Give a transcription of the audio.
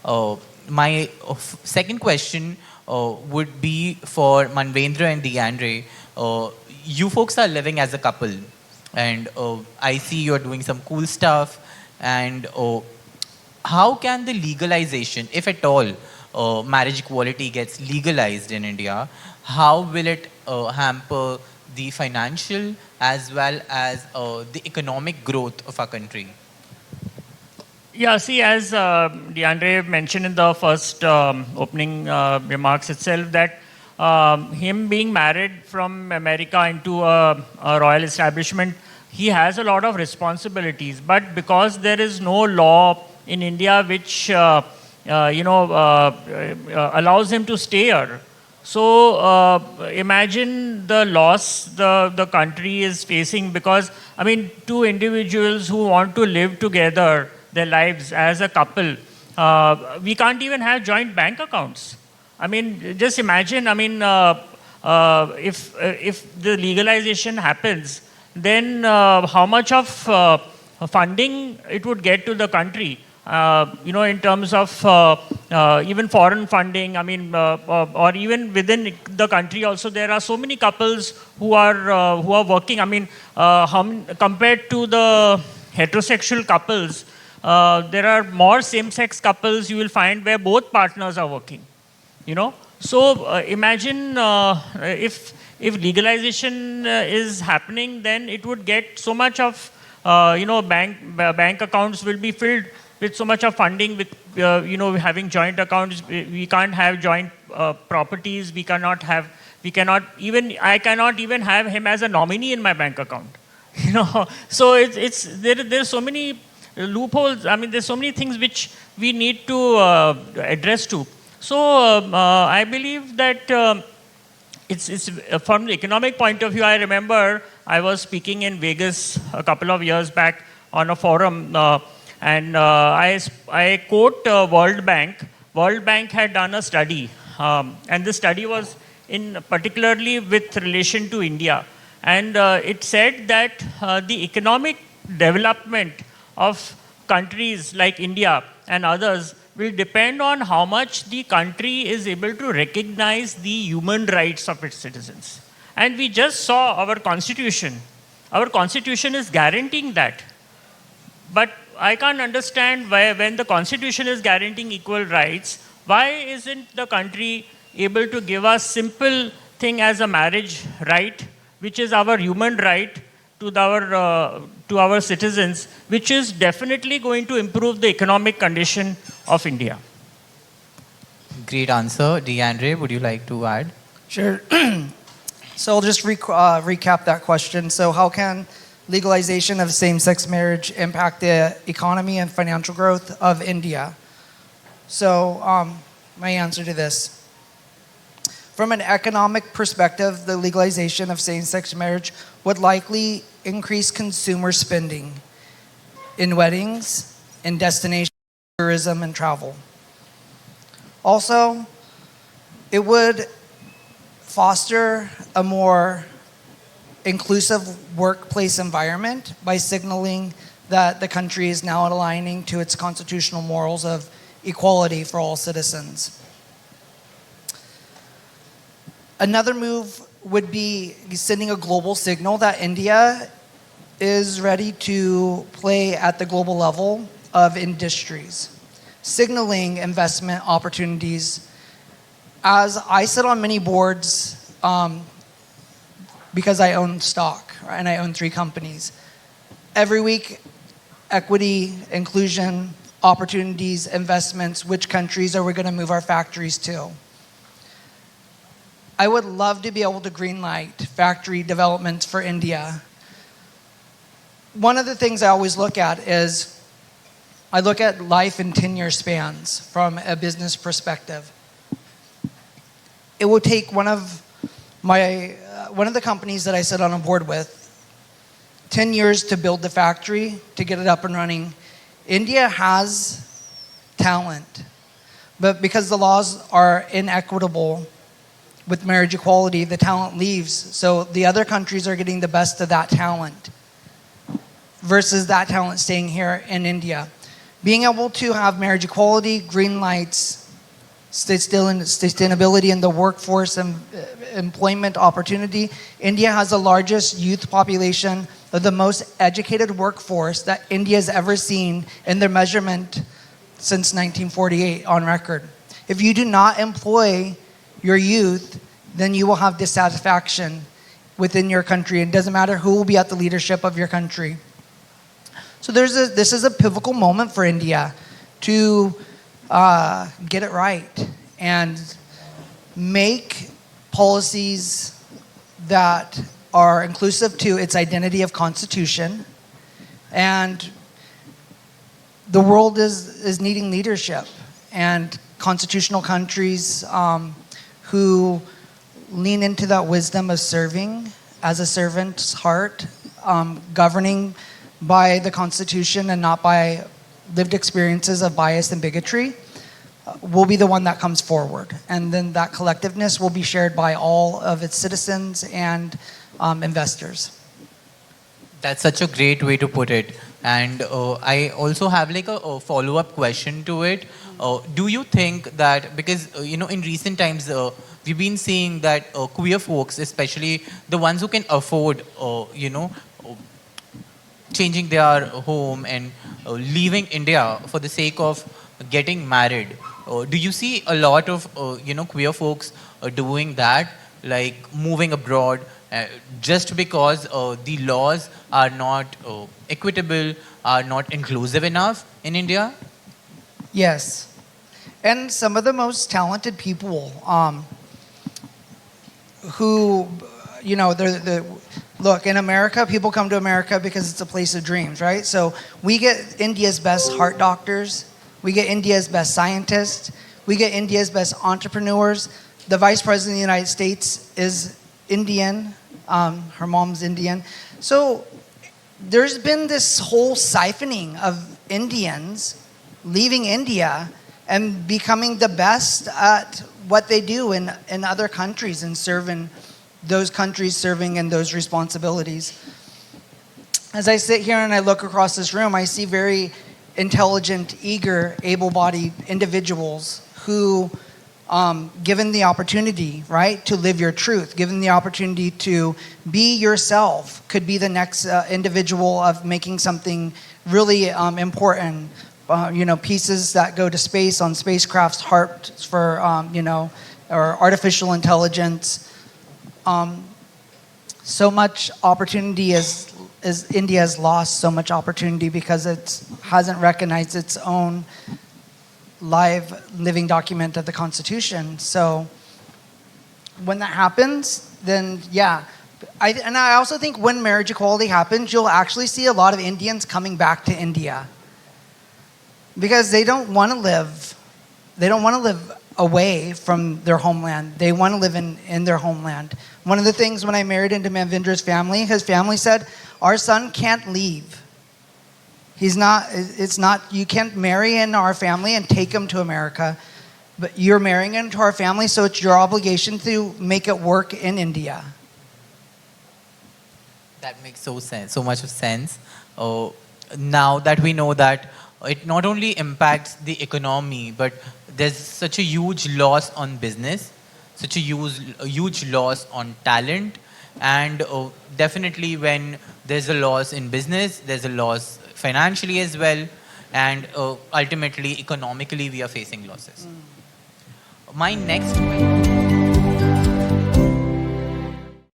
My second question would be for Manvendra and DeAndre. You folks are living as a couple, and I see you're doing some cool stuff. And how can the legalization, if at all, marriage equality gets legalized in India, how will it hamper the financial as well as the economic growth of our country? Yeah, see, as DeAndre mentioned in the first opening remarks itself, that him being married from America into a royal establishment, he has a lot of responsibilities. But because there is no law in India which allows him to stay here, so imagine the loss the country is facing, because, I mean, two individuals who want to live together their lives as a couple, we can't even have joint bank accounts. I mean, just imagine, I mean, if the legalization happens, then how much of funding it would get to the country, in terms of even foreign funding, I mean, or even within the country also, there are so many couples who are working. I mean, compared to the heterosexual couples, there are more same-sex couples you will find where both partners are working. So imagine if legalization is happening, then it would get so much of bank accounts will be filled with so much of funding, with having joint accounts. We can't have joint properties. I cannot even have him as a nominee in my bank account. So there's so many loopholes. I mean, there's so many things which we need to address to. So I believe that it's from the economic point of view. I remember I was speaking in Vegas a couple of years back on a forum, and I quote World Bank. World Bank had done a study, and the study was particularly with relation to India, and it said that the economic development of countries like India and others will depend on how much the country is able to recognize the human rights of its citizens. And we just saw our constitution. Our constitution is guaranteeing that. But I can't understand why, when the constitution is guaranteeing equal rights, why isn't the country able to give us simple thing as a marriage right, which is our human right to our citizens, which is definitely going to improve the economic condition of India. Great answer. DeAndre, would you like to add? Sure. So I'll just recap that question. So how can legalization of same-sex marriage impact the economy and financial growth of India? So my answer to this. From an economic perspective, the legalization of same-sex marriage would likely increase consumer spending in weddings, in destination tourism and travel. Also, it would foster a more inclusive workplace environment by signaling that the country is now aligning to its constitutional morals of equality for all citizens. Another move would be sending a global signal that India is ready to play at the global level of industries, signaling investment opportunities. As I sit on many boards, because I own stock, right, and I own 3 companies. Every week, equity, inclusion, opportunities, investments, which countries are we going to move our factories to? I would love to be able to greenlight factory developments for India. One of the things I always look at is, I look at life in 10-year spans from a business perspective. It will take one of the companies that I sit on a board with 10 years to build the factory, to get it up and running. India has talent, but because the laws are inequitable with marriage equality, the talent leaves. So the other countries are getting the best of that talent versus that talent staying here in India. Being able to have marriage equality, green lights, sustainability in the workforce and employment opportunity. India has the largest youth population of the most educated workforce that India has ever seen in their measurement since 1948 on record. If you do not employ your youth, then you will have dissatisfaction within your country. It doesn't matter who will be at the leadership of your country. So this is a pivotal moment for India to get it right and make policies that are inclusive to its identity of constitution. And the world is needing leadership and constitutional countries who lean into that wisdom of serving as a servant's heart, governing by the Constitution and not by lived experiences of bias and bigotry, will be the one that comes forward. And then that collectiveness will be shared by all of its citizens and investors. That's such a great way to put it. And I also have like a follow-up question to it. Do you think that, because in recent times we've been seeing that queer folks, especially the ones who can afford changing their home and leaving India for the sake of getting married, do you see a lot of queer folks doing that, like moving abroad just because the laws are not equitable, are not inclusive enough in India? Yes. And some of the most talented people who, look, in America, people come to America because it's a place of dreams, right? So we get India's best heart doctors. We get India's best scientists. We get India's best entrepreneurs. The Vice President of the United States is Indian. Her mom's Indian. So there's been this whole siphoning of Indians leaving India and becoming the best at what they do in other countries and serving those countries, serving in those responsibilities. As I sit here and I look across this room, I see very intelligent, eager, able-bodied individuals who, given the opportunity, right, to live your truth, given the opportunity to be yourself, could be the next individual of making something really important. Pieces that go to space on spacecrafts, hearts for, or artificial intelligence. So much opportunity is India has lost so much opportunity because it hasn't recognized its own living document of the Constitution. So when that happens, then yeah. I also think when marriage equality happens, you'll actually see a lot of Indians coming back to India because they don't want to live away from their homeland. They want to live in their homeland. One of the things when I married into Manvindra's family, his family said, our son can't leave. You can't marry in our family and take him to America, but you're marrying into our family, so it's your obligation to make it work in India. That makes so much of sense. Now that we know that it not only impacts the economy, but there's such a huge loss on business, such a huge loss on talent, and definitely when there's a loss in business, there's a loss financially as well, and ultimately economically we are facing losses. My next